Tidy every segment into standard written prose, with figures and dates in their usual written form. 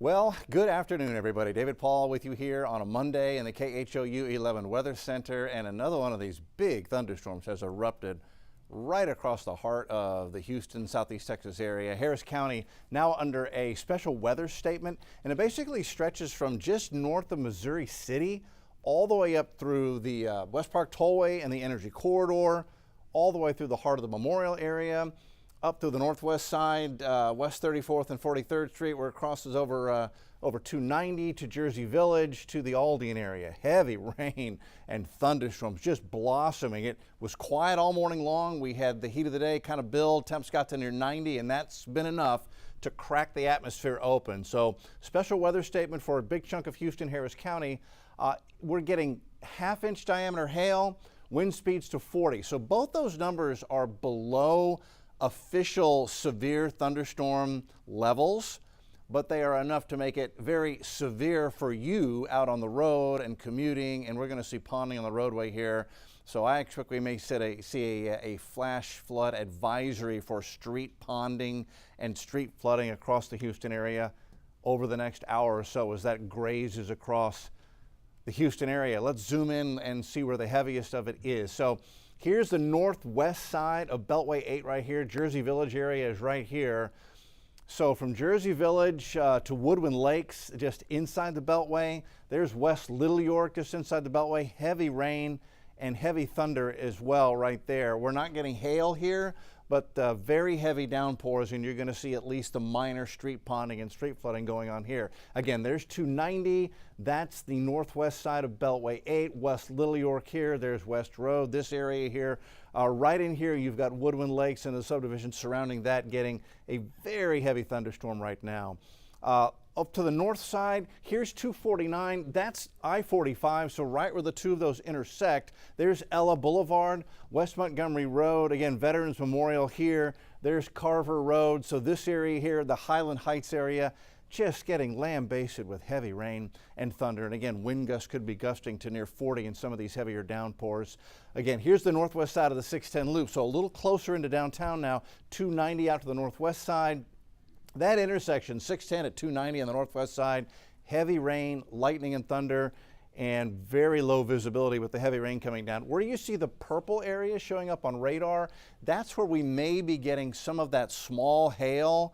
Well, good afternoon, everybody. David Paul with you here on a Monday in the KHOU 11 Weather Center, and another one of these big thunderstorms has erupted right across the heart of the Houston, Southeast Texas area. Harris County now under a special weather statement, and it basically stretches from just north of Missouri City all the way up through the West Park Tollway and the Energy Corridor, all the way through the heart of the Memorial area, up through the northwest side, West 34th and 43rd Street, where it crosses over 290 to Jersey Village to the Aldine area. Heavy rain and thunderstorms just blossoming. It was quiet all morning long. We had the heat of the day kind of build. Temps got to near 90, and that's been enough to crack the atmosphere open. So special weather statement for a big chunk of Houston, Harris County. We're getting half-inch diameter hail, wind speeds to 40. So both those numbers are below official severe thunderstorm levels, but they are enough to make it very severe for you out on the road and commuting, and we're going to see ponding on the roadway here. So I expect we may see a flash flood advisory for street ponding and street flooding across the Houston area over the next hour or so as that grazes across the Houston area. Let's zoom in and see where the heaviest of it is. So here's the northwest side of Beltway 8 right here. Jersey Village area is right here. So from Jersey Village to Woodwind Lakes, just inside the Beltway. There's West Little York, just inside the Beltway. Heavy rain and heavy thunder as well right there. We're not getting hail here, but very heavy downpours, and you're going to see at least the minor street ponding and street flooding going on here. Again, there's 290. That's the northwest side of Beltway 8. West Little York here. There's West Road. This area here. Right in here, you've got Woodwind Lakes and the subdivision surrounding that getting a very heavy thunderstorm right now. Up to the north side, here's 249. That's I-45, so right where the two of those intersect. There's Ella Boulevard, West Montgomery Road. Again, Veterans Memorial here. There's Carver Road. So this area here, the Highland Heights area, just getting lambasted with heavy rain and thunder. And again, wind gusts could be gusting to near 40 in some of these heavier downpours. Again, here's the northwest side of the 610 loop, so a little closer into downtown now. 290 out to the northwest side. That intersection, 610 at 290 on the northwest side, heavy rain, lightning and thunder, and very low visibility with the heavy rain coming down. Where you see the purple area showing up on radar, that's where we may be getting some of that small hail.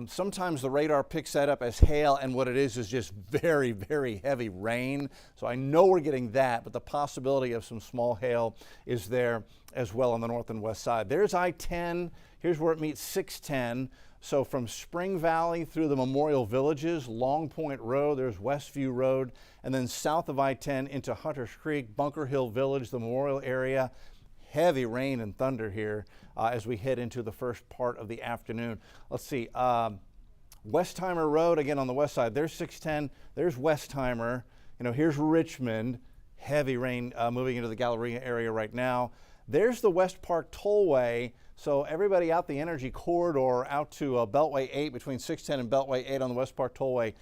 Sometimes the radar picks that up as hail, and what it is just very, very heavy rain. So I know we're getting that, but the possibility of some small hail is there as well on the north and west side. There's I-10. Here's where it meets 610. So from Spring Valley through the Memorial Villages, Long Point Road, there's Westview Road, and then south of I-10 into Hunters Creek, Bunker Hill Village, the Memorial area. Heavy rain and thunder here as we head into the first part of the afternoon. Let's see, Westheimer Road, again on the west side, there's 610, there's Westheimer, here's Richmond, heavy rain moving into the Galleria area right now. There's the West Park Tollway, so everybody out the Energy Corridor out to Beltway 8 between 610 and Beltway 8 on the West Park Tollway.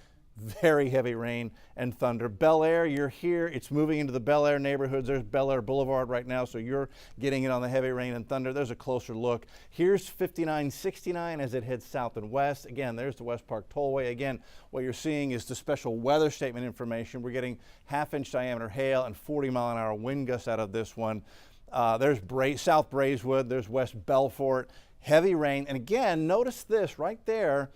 Very heavy rain and thunder. Bel Air, you're here. It's moving into the Bel Air neighborhoods. There's Bel Air Boulevard right now, so you're getting it on the heavy rain and thunder. There's a closer look. Here's 5969 as it heads south and west. Again, there's the West Park Tollway. Again, what you're seeing is the special weather statement information. We're getting half-inch diameter hail and 40-mile-an-hour wind gusts out of this one. There's South Braeswood. There's West Belfort. Heavy rain. And again, notice this right there.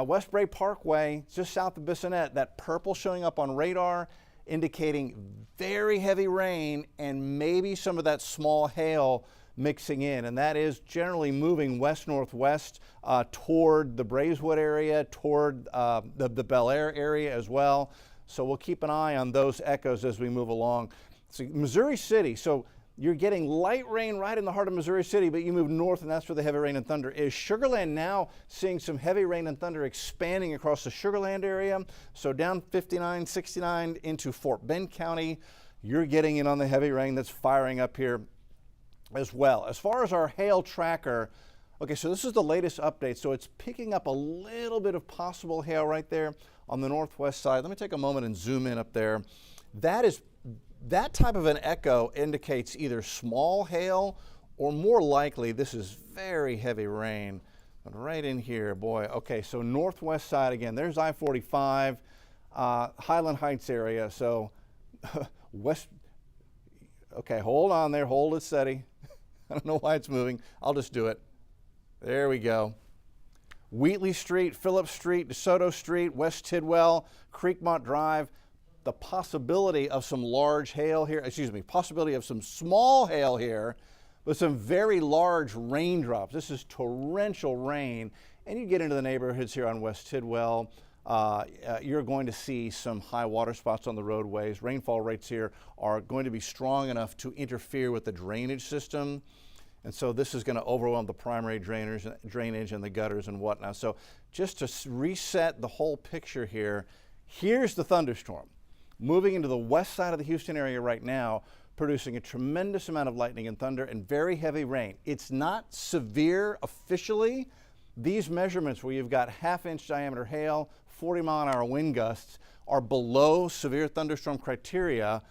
West Bray Parkway, just south of Bissonnet, that purple showing up on radar indicating very heavy rain and maybe some of that small hail mixing in. And that is generally moving west-northwest toward the Braeswood area, toward the Bel Air area as well. So we'll keep an eye on those echoes as we move along. So Missouri City, so you're getting light rain right in the heart of Missouri City, but you move north, and that's where the heavy rain and thunder is. Sugar Land now seeing some heavy rain and thunder expanding across the Sugar Land area. So down 59, 69 into Fort Bend County, you're getting in on the heavy rain that's firing up here as well. As far as our hail tracker, okay, so this is the latest update. So it's picking up a little bit of possible hail right there on the northwest side. Let me take a moment and zoom in up there. That type of an echo indicates either small hail or more likely this is very heavy rain. But right in here, boy. Okay, so northwest side again. There's I-45, Highland Heights area. So west. Okay, hold on there. Hold it steady. I don't know why it's moving. I'll just do it. There we go. Wheatley Street, Phillips Street, DeSoto Street, West Tidwell, Creekmont Drive. The possibility of some large hail here, possibility of some small hail here, but some very large raindrops. This is torrential rain, and you get into the neighborhoods here on West Tidwell. You're going to see some high water spots on the roadways. Rainfall rates here are going to be strong enough to interfere with the drainage system. And so this is going to overwhelm the primary drainage and the gutters and whatnot. So just to reset the whole picture here, here's the thunderstorm moving into the west side of the Houston area right now, producing a tremendous amount of lightning and thunder and very heavy rain. It's not severe officially. These measurements where you've got half-inch diameter hail, 40-mile-an-hour wind gusts are below severe thunderstorm criteria,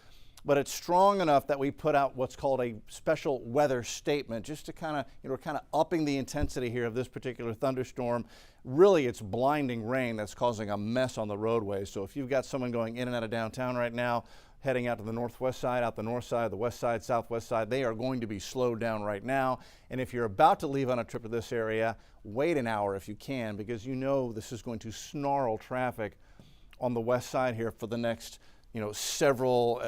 but it's strong enough that we put out what's called a special weather statement just to kind of, we're kind of upping the intensity here of this particular thunderstorm. Really, it's blinding rain that's causing a mess on the roadways. So if you've got someone going in and out of downtown right now, heading out to the northwest side, out the north side, the west side, southwest side, they are going to be slowed down right now. And if you're about to leave on a trip to this area, wait an hour if you can, because you know this is going to snarl traffic on the west side here for the next, several,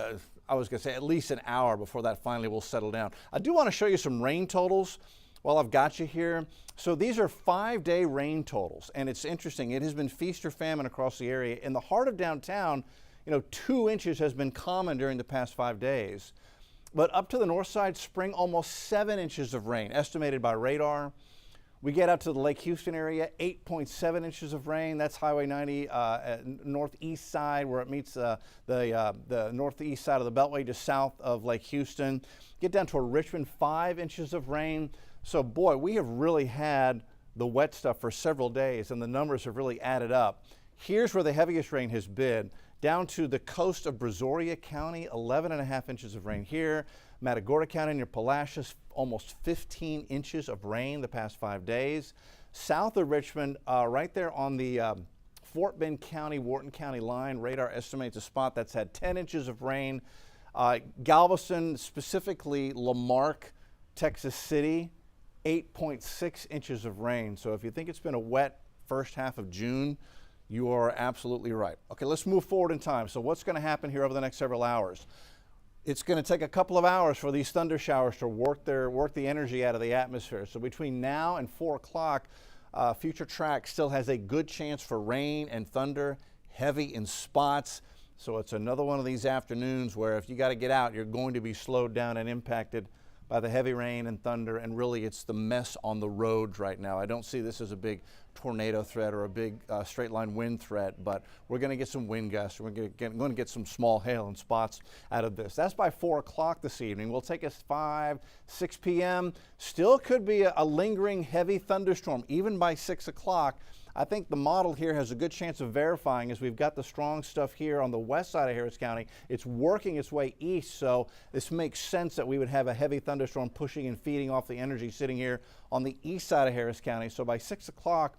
I was going to say at least an hour before that finally will settle down. I do want to show you some rain totals while I've got you here. So these are 5-day rain totals, and it's interesting. It has been feast or famine across the area. In the heart of downtown, 2 inches has been common during the past 5 days. But up to the north side, spring almost 7 inches of rain, estimated by radar. We get out to the Lake Houston area, 8.7 inches of rain. That's Highway 90 northeast side where it meets the northeast side of the Beltway just south of Lake Houston. Get down to Richmond, 5 inches of rain. So boy, we have really had the wet stuff for several days, and the numbers have really added up. Here's where the heaviest rain has been. Down to the coast of Brazoria County, 11.5 inches of rain here. Matagorda County near Palacios, almost 15 inches of rain the past 5 days. South of Richmond, right there on the Fort Bend County, Wharton County line, radar estimates a spot that's had 10 inches of rain. Galveston, specifically Lamarck, Texas City, 8.6 inches of rain. So if you think it's been a wet first half of June, you are absolutely right. Okay, let's move forward in time. So what's going to happen here over the next several hours? It's going to take a couple of hours for these thunder showers to work the energy out of the atmosphere. So between now and 4 o'clock, futuretrack still has a good chance for rain and thunder, heavy in spots. So it's another one of these afternoons where if you got to get out, you're going to be slowed down and impacted by the heavy rain and thunder, and really it's the mess on the roads right now. I don't see this as a big tornado threat or a big straight line wind threat, but we're going to get some wind gusts. We're going to get some small hail in spots out of this. That's by 4 o'clock this evening. We'll take us 5, 6 p.m. Still could be a lingering heavy thunderstorm, even by 6 o'clock. I think the model here has a good chance of verifying as we've got the strong stuff here on the west side of Harris County. It's working its way east, so this makes sense that we would have a heavy thunderstorm pushing and feeding off the energy sitting here on the east side of Harris County. So by 6 o'clock,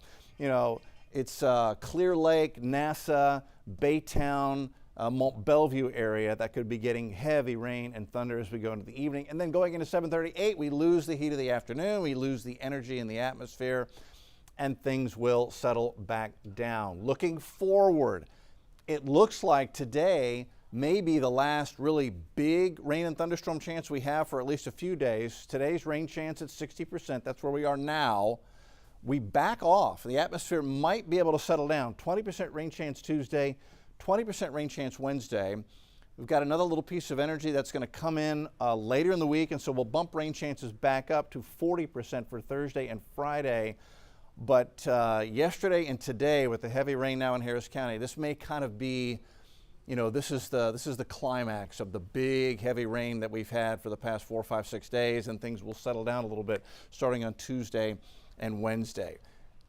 it's Clear Lake, NASA, Baytown, Mont Bellevue area that could be getting heavy rain and thunder as we go into the evening. And then going into 7:38, we lose the heat of the afternoon, we lose the energy in the atmosphere, and things will settle back down. Looking forward, it looks like today may be the last really big rain and thunderstorm chance we have for at least a few days. Today's rain chance at 60%, that's where we are now. We back off. The atmosphere might be able to settle down. 20% rain chance Tuesday, 20% rain chance Wednesday. We've got another little piece of energy that's going to come in later in the week, and so we'll bump rain chances back up to 40% for Thursday and Friday. But yesterday and today, with the heavy rain now in Harris County, this may kind of be, this is the climax of the big heavy rain that we've had for the past 4, 5, 6 days, and things will settle down a little bit starting on Tuesday and Wednesday.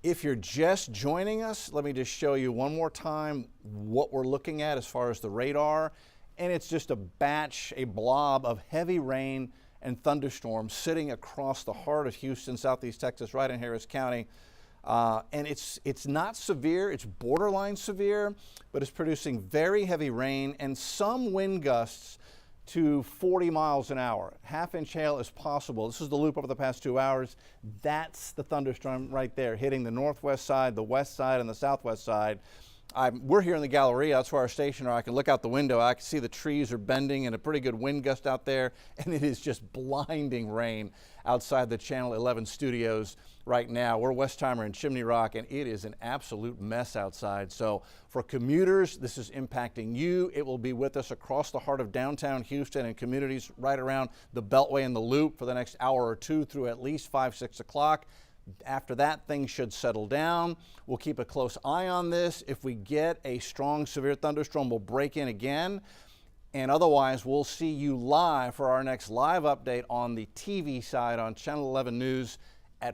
If you're just joining us, let me just show you one more time what we're looking at as far as the radar, and it's just a blob of heavy rain and thunderstorms sitting across the heart of Houston, southeast Texas, right in Harris County. And it's not severe, it's borderline severe, but it's producing very heavy rain and some wind gusts to 40 miles an hour. Half-inch hail is possible. This is the loop over the past 2 hours. That's the thunderstorm right there, hitting the northwest side, the west side, and the southwest side. We're here in the Galleria. That's where our station are. I can look out the window. I can see the trees are bending and a pretty good wind gust out there. And it is just blinding rain outside the Channel 11 studios right now. We're Westheimer and Chimney Rock, and it is an absolute mess outside. So for commuters, this is impacting you. It will be with us across the heart of downtown Houston and communities right around the Beltway and the Loop for the next hour or two through at least 5, 6 o'clock. After that, things should settle down. We'll keep a close eye on this. If we get a strong, severe thunderstorm, we'll break in again. And otherwise, we'll see you live for our next live update on the TV side on Channel 11 News